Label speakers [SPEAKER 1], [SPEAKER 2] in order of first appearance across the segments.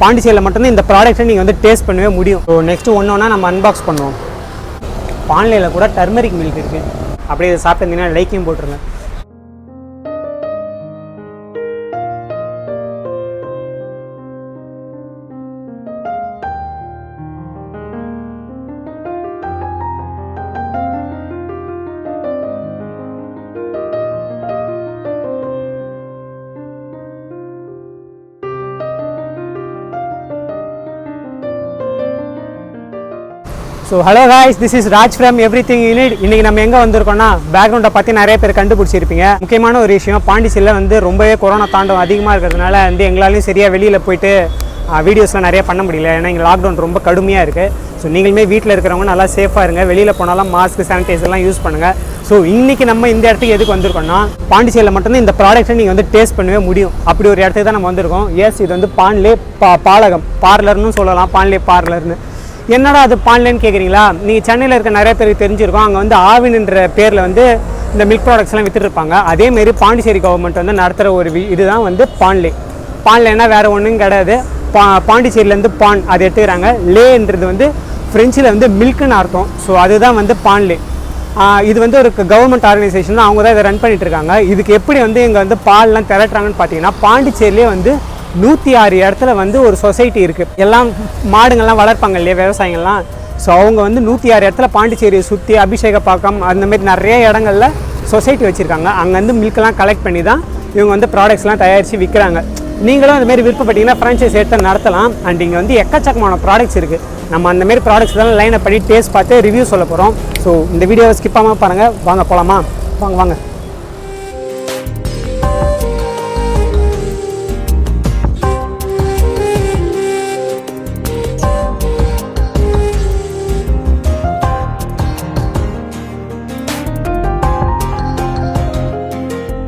[SPEAKER 1] பாண்டிச்சேரியில் மட்டும்தான் இந்த ப்ராடக்ட்டை நீங்கள் வந்து டேஸ்ட் பண்ணவே முடியும். ஸோ நெக்ஸ்ட்டு ஒன்றா நம்ம அன்பாக்ஸ் பண்ணுவோம். பான்லேயில் கூட டர்மரிக் மில்க் இருக்குது. அப்படியே இதை சாப்பிட்டுருந்தீங்கன்னா லைக்கையும் போட்டுருங்க. So hello guys, this is Raj from everything you need. இன்றைக்கி நம்ம எங்கே வந்திருக்கோம்னா, பேக்ரவுண்டை பற்றி நிறைய பேர் கண்டுபிடிச்சிருப்பீங்க. முக்கியமான ஒரு விஷயம், பாண்டிச்சேரியில் வந்து ரொம்பவே கொரோனா தாண்டவம் அதிகமாக இருக்கிறதுனால வந்து எங்களாலையும் சரியாக வெளியில் போயிட்டு வீடியோஸ்லாம் நிறைய பண்ண முடியல. ஏன்னா இங்கே லாக்டவுன் ரொம்ப கடுமையாக இருக்குது. ஸோ நீங்களுமே வீட்டில் இருக்கிறவங்க நல்லா சேஃபாக இருங்க. வெளியில் போனாலும் மாஸ்க், சானிடைசர்லாம் யூஸ் பண்ணுங்கள். ஸோ இன்றைக்கி நம்ம இந்த இடத்துக்கு எதுக்கு வந்திருக்கோம்னா, பாண்டிச்சேரியில் மட்டும்தான் இந்த ப்ராடக்ட்டை நீங்கள் வந்து டேஸ்ட் பண்ணவே முடியும். அப்படி ஒரு இடத்துக்கு தான் நம்ம வந்திருக்கோம். எஸ், இது வந்து பான்லே பாலகம் பார்லர்னு சொல்லலாம். பான்லே பார்லர்னு. என்னடா அது பான்லேன்னு கேட்குறீங்களா? நீங்கள் சென்னையில் இருக்க நிறைய பேருக்கு தெரிஞ்சிருக்கோம். அங்கே வந்து ஆவின்ன்ற பேரில் வந்து இந்த மில்க் ப்ராடக்ட்ஸ்லாம் விற்றுருப்பாங்க. அதேமாரி பாண்டிச்சேரி கவர்மெண்ட் வந்து நடத்துகிற ஒரு இதுதான் வந்து பான்லே. பான்லேன்னா வேறு ஒன்றும் கிடையாது. பாண்டிச்சேரியிலேருந்து பான் அது எடுத்துக்கிறாங்க. லேன்றது வந்து ஃப்ரெஞ்சில் வந்து மில்க்குன்னு அர்த்தம். ஸோ அதுதான் வந்து பான்லே. இது வந்து ஒரு கவர்மெண்ட் ஆர்கனைசேஷன் தான். அவங்க தான் இதை ரன் பண்ணிகிட்டு இருக்காங்க. இதுக்கு எப்படி வந்து இங்கே வந்து பால்லாம் திரட்டுறாங்கன்னு பார்த்தீங்கன்னா, பாண்டிச்சேரியிலே வந்து 106 இடத்துல வந்து ஒரு சொசைட்டி இருக்குது. எல்லாம் மாடுங்கள்லாம் வளர்ப்பாங்க இல்லையா, விவசாயிகள்லாம். ஸோ அவங்க வந்து 106 இடத்துல பாண்டிச்சேரியை சுற்றி அபிஷேகப்பாக்கம் அந்தமாரி நிறைய இடங்களில் சொசைட்டி வச்சுருக்காங்க. அங்கேருந்து மில்கெல்லாம் கலெக்ட் பண்ணி தான் இவங்க வந்து ப்ராடக்ட்ஸ்லாம் தயாரித்து விற்கிறாங்க. நீங்களும் அந்தமாரி விருப்பப்பட்டீங்கன்னா ஃப்ரான்ச்சைஸ் எடுத்து நடத்தலாம். அண்ட் இங்கே வந்து எக்கச்சக்கமான ப்ராடக்ட்ஸ் இருக்குது. நம்ம அந்தமாரி ப்ராடக்ட்ஸ் தான் லைன் அப் பண்ணி டேஸ்ட் பார்த்து ரிவ்யூ சொல்ல போகிறோம். ஸோ இந்த வீடியோவை ஸ்கிப் பண்ணாமல் பாருங்கள். வாங்க போகலாமா? வாங்க வாங்க.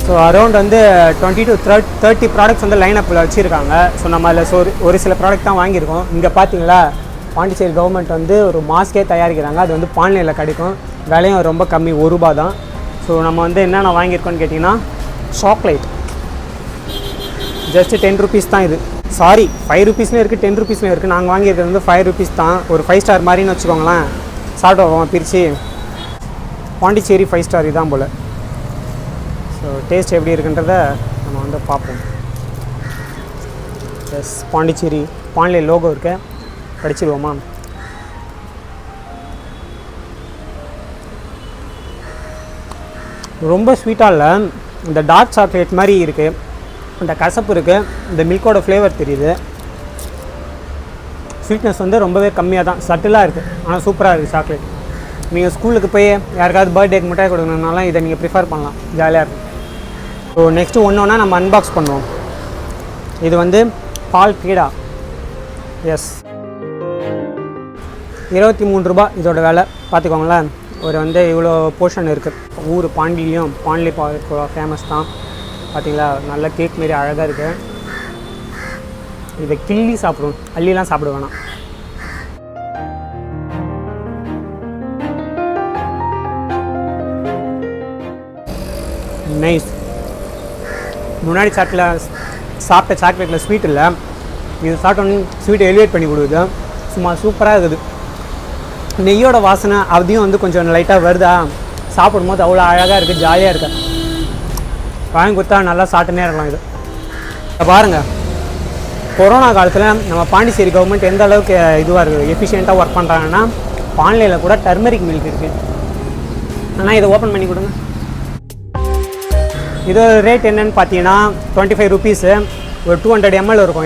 [SPEAKER 1] ஸோ அரௌண்ட் வந்து 20 to 30 ப்ராடக்ட்ஸ் வந்து லைன் அப்பில் வச்சுருக்காங்க. ஸோ நம்ம அதில் ஒரு சில ப்ராடக்ட் தான் வாங்கியிருக்கோம். இங்கே பார்த்தீங்களா, பாண்டிச்சேரி கவர்மெண்ட் வந்து ஒரு மாஸ்கே தயாரிக்கிறாங்க. அது வந்து பான்லேயில் கிடைக்கும். விலையும் ரொம்ப கம்மி, ₹1 தான். ஸோ நம்ம வந்து என்னென்ன வாங்கியிருக்கோன்னு கேட்டிங்கன்னா, சாக்லேட் ஜஸ்ட்டு ₹10 தான். இது சாரி, ₹5 இருக்குது, ₹10 இருக்குது. நாங்கள் வாங்கியிருக்கிறது வந்து ₹5 தான். ஒரு 5 ஸ்டார் மாதிரின்னு வச்சுக்கோங்களேன். சாப்பிட்டு பிரித்து பாண்டிச்சேரி 5 ஸ்டார் இதான் போல். ஸோ டேஸ்ட் எப்படி இருக்குன்றத நம்ம வந்து பார்ப்போம். எஸ், பாண்டிச்சேரி பான்லே லோகோ இருக்கு, படிச்சிடுவோமா? ரொம்ப ஸ்வீட்டாக இல்லை, இந்த டார்க் சாக்லேட் மாதிரி இருக்குது. இந்த கசப்பு இருக்குது, இந்த மில்கோட ஃப்ளேவர் தெரியுது. ஸ்வீட்னஸ் வந்து ரொம்பவே கம்மியாக தான், சட்டிலாக இருக்குது. ஆனால் சூப்பராக இருக்குது சாக்லேட். நீங்கள் ஸ்கூலுக்கு போய் யாருக்காவது பர்த்டேக்கு மிட்டாய் கொடுக்கணுன்னாலும் இதை நீங்கள் ப்ரிஃபர் பண்ணலாம், ஜாலியாக இருக்கும். ஸோ நெக்ஸ்ட்டு ஒன்றா நம்ம அன்பாக்ஸ் பண்ணுவோம். இது வந்து பால்கேடா. எஸ், ₹23 இதோட விலை. பார்த்துக்கோங்களேன், ஒரு வந்து இவ்வளோ போர்ஷன் இருக்குது. ஊர் பாண்டிலையும் பான்லே பால்கோவா ஃபேமஸ் தான். பார்த்தீங்களா, நல்ல கேக் மாரி அழகாக இருக்குது. இதை கிள்ளி சாப்பிடுவோம், அள்ளிலாம் சாப்பிட வேணாம். நைஸ். முன்னாடி சாப்பிட்ட சாக்லேட்டில் ஸ்வீட் இல்லை, இது சாப்பிட்டோன்னே ஸ்வீட்டை எலிவேட் பண்ணி கொடுக்குது. சும்மா சூப்பராக இருக்குது. நெய்யோட வாசனை அதையும் வந்து கொஞ்சம் லைட்டாக வருதா, சாப்பிடும்போது அவ்வளோ அழகாக இருக்குது, ஜாலியாக இருக்குது. வாங்கி கொடுத்தா நல்லா சாப்பிட்டுனே இருக்கலாம். இது பாருங்கள், கொரோனா காலத்தில் நம்ம பாண்டிச்சேரி கவர்மெண்ட் எந்த அளவுக்கு இதுவாக இருக்குது, எஃபிஷியண்ட்டாக ஒர்க் பண்ணுறாங்கன்னா, பான்லேயில் கூட டர்மரிக் மில்க் இருக்குது. ஆனால் இதை ஓப்பன் பண்ணி கொடுங்க. இதோட ரேட் என்னென்னு பார்த்தீங்கன்னா ₹25. ஒரு 200 ml இருக்கும்.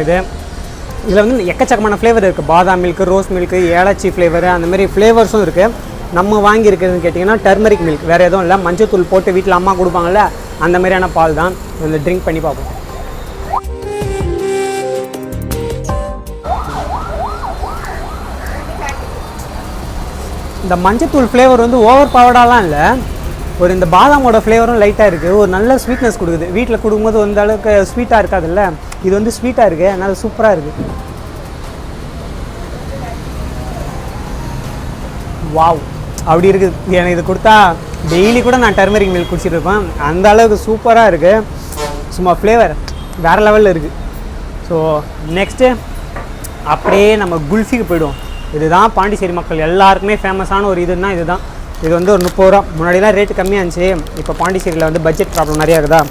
[SPEAKER 1] இதில் வந்து எக்கச்சக்கமான ஃப்ளேவர் இருக்குது. பாதாம் மில்க்கு, ரோஸ் மில்க்கு, ஏலச்சி ஃப்ளேவரு, அந்தமாரி ஃப்ளேவர்ஸும் இருக்குது. நம்ம வாங்கியிருக்கிறதுன்னு கேட்டிங்கன்னா டர்மரிக் மில்க், வேறு எதுவும் இல்லை. மஞ்சள் தூள் போட்டு வீட்டில் அம்மா கொடுப்பாங்கள்ல, அந்த மாதிரியான பால் தான். இந்த ட்ரிங்க் பண்ணி பார்ப்போம். இந்த மஞ்சள் தூள் ஃப்ளேவர் வந்து ஓவர் பவர்டாலாம் இல்லை, ஒரு இந்த பாதாமோட ஃப்ளேவரும் லைட்டாக இருக்குது. ஒரு நல்ல ஸ்வீட்னஸ் கொடுக்குது. வீட்டில் கொடுக்கும்போது அந்த அளவுக்கு ஸ்வீட்டாக இருக்காதுல்ல, இது வந்து ஸ்வீட்டாக இருக்குது, அதனால் சூப்பராக இருக்குது. வாவ், அப்படி இருக்குது. எனக்கு இது கொடுத்தா டெய்லி கூட நான் டர்மரிக் மில்க் குடிச்சிட்டு இருப்பேன். அந்த அளவுக்கு சூப்பராக இருக்குது. சும்மா ஃப்ளேவர் வேறு லெவலில் இருக்குது. ஸோ நெக்ஸ்ட்டு அப்படியே நம்ம குல்ஃபிக்கு போய்டுவோம். இதுதான் பாண்டிச்சேரி மக்கள் எல்லாருக்குமே ஃபேமஸான ஒரு இதுன்னா இதுதான். இது வந்து ஒரு 30 ரூபா. முன்னாடிலாம் ரேட்டு கம்மியாக இருந்துச்சு. இப்போ பாண்டிச்சேரியில் வந்து பட்ஜெட் ப்ராப்ளம் நிறையா இருக்குதா,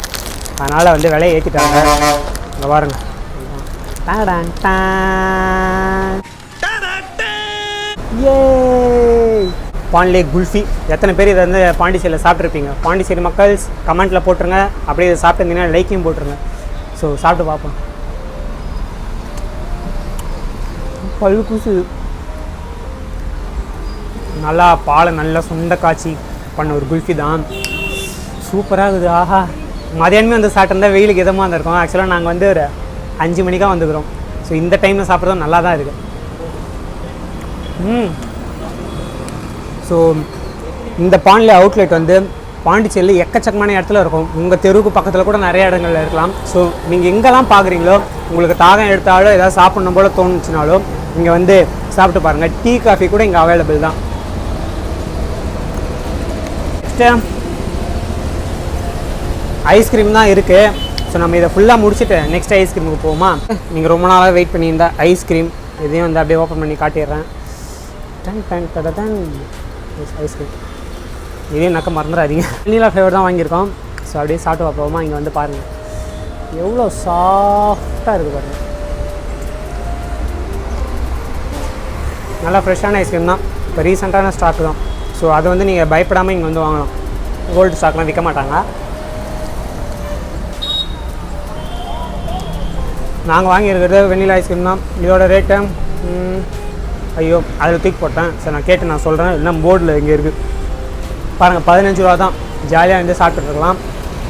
[SPEAKER 1] அதனால் வந்து விலையை ஏற்றிட்டாங்க. இங்கே பாருங்க. ஏ பான்லே குல்ஃபி. எத்தனை பேர் இதை வந்து பாண்டிச்சேரியில் சாப்பிட்ருப்பீங்க? பாண்டிச்சேரி மக்கள் கமெண்ட்டில் போட்டுருங்க. அப்படியே இதை சாப்பிட்டுருந்தீங்கன்னா லைக்கையும் போட்டுருங்க. ஸோ சாப்பிட்டு பார்ப்போம். பல்லு கூசு. நல்லா பாலை நல்லா சுண்ட காய்ச்சி பண்ண ஒரு குல்ஃபி தான். சூப்பராக இருக்குது. ஆஹா, மதியானமே வந்து சாப்பிட்ருந்தா வெயிலுக்கு இதமாக இருந்திருக்கோம். ஆக்சுவலாக நாங்கள் வந்து ஒரு 5 மணிக்காக வந்துக்கிறோம். ஸோ இந்த டைமில் சாப்பிட்றதும் நல்லா தான் இருக்குது. ஸோ இந்த பான்லே அவுட்லெட் வந்து பாண்டிச்சேரியில் எக்கச்சக்கமான இடத்துல இருக்கும். உங்கள் தெருவுக்கு பக்கத்தில் கூட நிறைய இடங்கள்ல இருக்கலாம். ஸோ நீங்கள் எங்கெல்லாம் பார்க்குறீங்களோ, உங்களுக்கு தாகம் எடுத்தாலோ ஏதாவது சாப்பிட்ணும் போல் தோணுச்சுனாலும் இங்கே வந்து சாப்பிட்டு பாருங்கள். டீ காஃபி கூட இங்கே அவைலபிள் தான். ஐஸ்கிரீம் தான் இருக்குது. ஸோ நம்ம இதை ஃபுல்லாக முடிச்சுட்டு நெக்ஸ்ட் ஐஸ்கிரீமுக்கு போவோமா? நீங்கள் ரொம்ப நாளாக வெயிட் பண்ணியிருந்த ஐஸ்கிரீம் இதையும் வந்து அப்படியே ஓப்பன் பண்ணி காட்டிடுறேன். ஐஸ்கிரீம் இதையும் நக்க மறந்துடாதீங்க. வெண்ணிலா ஃப்ளேவர் தான் வாங்கியிருக்கோம். ஸோ அப்படியே சாப்பிட்டு பார்ப்போமா? இங்கே வந்து பாருங்கள் எவ்வளோ சாஃப்டாக இருக்குது பாருங்கள். நல்லா ஃப்ரெஷ்ஷான ஐஸ்கிரீம் தான். இப்போ ரீசெண்டான ஸ்டாக் தான். ஸோ அது வந்து நீங்கள் பயப்படாமல் இங்கே வந்து வாங்கலாம். கோல்டு ஸ்டாக்லாம் விற்க மாட்டாங்க. நாங்கள் வாங்கியிருக்கிறது வெண்ணிலா ஐஸ்கிரீம் தான். இதோட ரேட்டு ஐயோ அதில் தூக்கி போட்டேன். சரி நான் கேட்டு நான் சொல்கிறேன். இல்லைனா போர்டில் இங்கே இருக்குது பாருங்கள். 15 ரூபா தான். ஜாலியாக வந்து சாப்பிட்டுருக்கலாம்.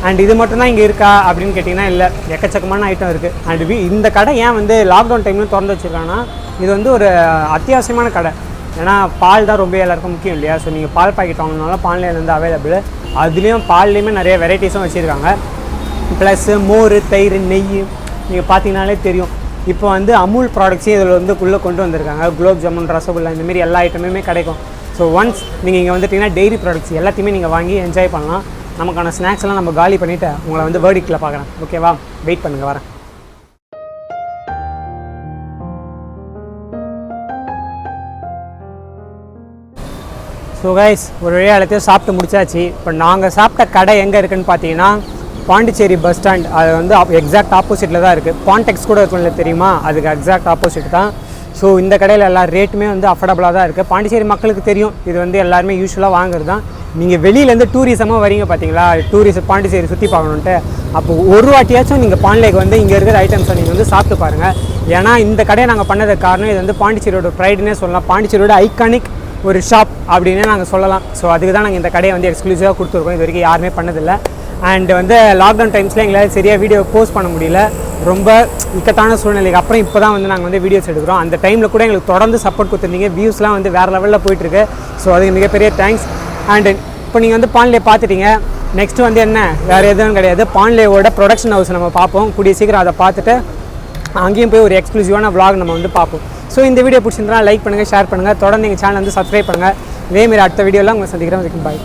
[SPEAKER 1] அண்ட் இது மட்டும்தான் இங்கே இருக்கா அப்படின்னு கேட்டிங்கன்னா இல்லை, எக்கச்சக்கமான ஐட்டம் இருக்குது. அண்ட் இந்த கடை ஏன் வந்து லாக்டவுன் டைம்லையும் திறந்து வச்சுருக்காங்கன்னா, இது வந்து ஒரு அத்தியாவசியமான கடை. ஏன்னா பால் தான் ரொம்ப எல்லாருக்கும் முக்கியம் இல்லையா? ஸோ நீங்கள் பால் பாக்கெட் வாங்கினாலும் பால்லேருந்து வந்து அவைலபிள். அதுலேயும் பால்லேயுமே நிறைய வெரைட்டிஸும் வச்சுருக்காங்க. ப்ளஸ்ஸு மோர், தயிர், நெய் நீங்கள் பார்த்தீங்கனாலே தெரியும். இப்போ வந்து அமுல் ப்ராடக்ட்ஸே இதில் வந்து உள்ளே கொண்டு வந்திருக்காங்க. குலோப் ஜாமுன், ரசகுல்லா இந்தமாரி எல்லா ஐட்டமுமே கிடைக்கும். ஸோ ஒன்ஸ் நீங்கள் இங்கே வந்துட்டிங்கன்னா டெய்ரி ப்ராடக்ட்ஸ் எல்லாத்தையுமே நீங்கள் வாங்கி என்ஜாய் பண்ணலாம். நமக்கான ஸ்நாக்ஸ் எல்லாம் நம்ம காலி பண்ணிவிட்டு உங்களை வந்து வேர்டிக்கில் பார்க்குறேன். ஓகேவா? வெயிட் பண்ணுங்கள், வரேன். ஸோ கைஸ், ஒரு வழியாக எல்லாத்தையும் சாப்பிட்டு முடிச்சாச்சு. இப்போ நாங்கள் சாப்பிட்ட கடை எங்கே இருக்குதுன்னு பார்த்தீங்கன்னா பாண்டிச்சேரி பஸ் ஸ்டாண்ட். அது வந்து எக்ஸாக்ட் ஆப்போசிட்டில் தான் இருக்குது. பான்டெக்ஸ் கூட இருக்கும்ல தெரியுமா? அதுக்கு எக்ஸாக்ட் ஆப்போசிட் தான். ஸோ இந்த கடையில் எல்லா ரேட்டுமே வந்து அஃபோர்டபுளாக தான் இருக்குது. பாண்டிச்சேரி மக்களுக்கு தெரியும் இது வந்து எல்லாருமே யூஸ்வலாக வாங்குறது தான். நீங்கள் வெளியிலேருந்து டூரிசமாக வரீங்க பார்த்தீங்களா, டூரிஸ்ட் பாண்டிச்சேரி சுற்றி பார்க்கணுன்ட்டு, அப்போ ஒரு வாட்டியாச்சும் நீங்கள் பான்லேக்கு வந்து இங்கே இருக்கிற ஐட்டம்ஸை நீங்கள் வந்து சாப்பிட்டு பாருங்கள். ஏன்னா இந்த கடையை நாங்கள் பண்ணதுக்கு காரணம் இது வந்து பாண்டிச்சேரியோட ப்ரைடுன்னே சொல்லலாம். பாண்டிச்சேரியோட ஐகானிக் ஒரு ஷாப் அப்படின்னே நாங்கள் சொல்லலாம். ஸோ அதுக்கு தான் நாங்கள் இந்த கடையை வந்து எக்ஸ்க்ளூசிவாக கொடுத்துருக்கோம். இது வரைக்கும் யாருமே பண்ணதில்லை. அண்ட் வந்து லாக்டவுன் டைம்ஸில் எங்களால் சரியாக வீடியோ போஸ்ட் பண்ண முடியல. ரொம்ப இக்கட்டான சூழ்நிலைக்கு அப்புறம் இப்போ தான் வந்து நாங்கள் வந்து வீடியோஸ் எடுக்கிறோம். அந்த டைமில் கூட எங்களுக்கு தொடர்ந்து சப்போர்ட் கொடுத்துருந்தீங்க. வியூஸ்லாம் வந்து வேறு லெவலில் போயிட்டுருக்கு. ஸோ அதுக்கு மிகப்பெரிய தேங்க்ஸ். அண்ட் இப்போ நீங்கள் வந்து பான்லே பார்த்துட்டீங்க. நெக்ஸ்ட்டு வந்து என்ன, வேறு எதுவும் கிடையாது, பான்லேவோட ப்ரொடக்ஷன் ஹவுஸ் நம்ம பார்ப்போம். கூடிய சீக்கிரம் அதை பார்த்துட்டு அங்கேயும் போய் ஒரு எக்ஸ்க்ளூசிவான vlog நம்ம வந்து பார்ப்போம். ஸோ இந்த வீடியோ பிடிச்சிருந்தா லைக் பண்ணுங்கள், ஷேர் பண்ணுங்கள். தொடர்ந்து எங்கள் சேனல் வந்து சப்ஸ்கிரைப் பண்ணுங்கள். இதேமாரி அடுத்த வீடியோலாம் உங்களை சந்திக்கிறேன். பாய்.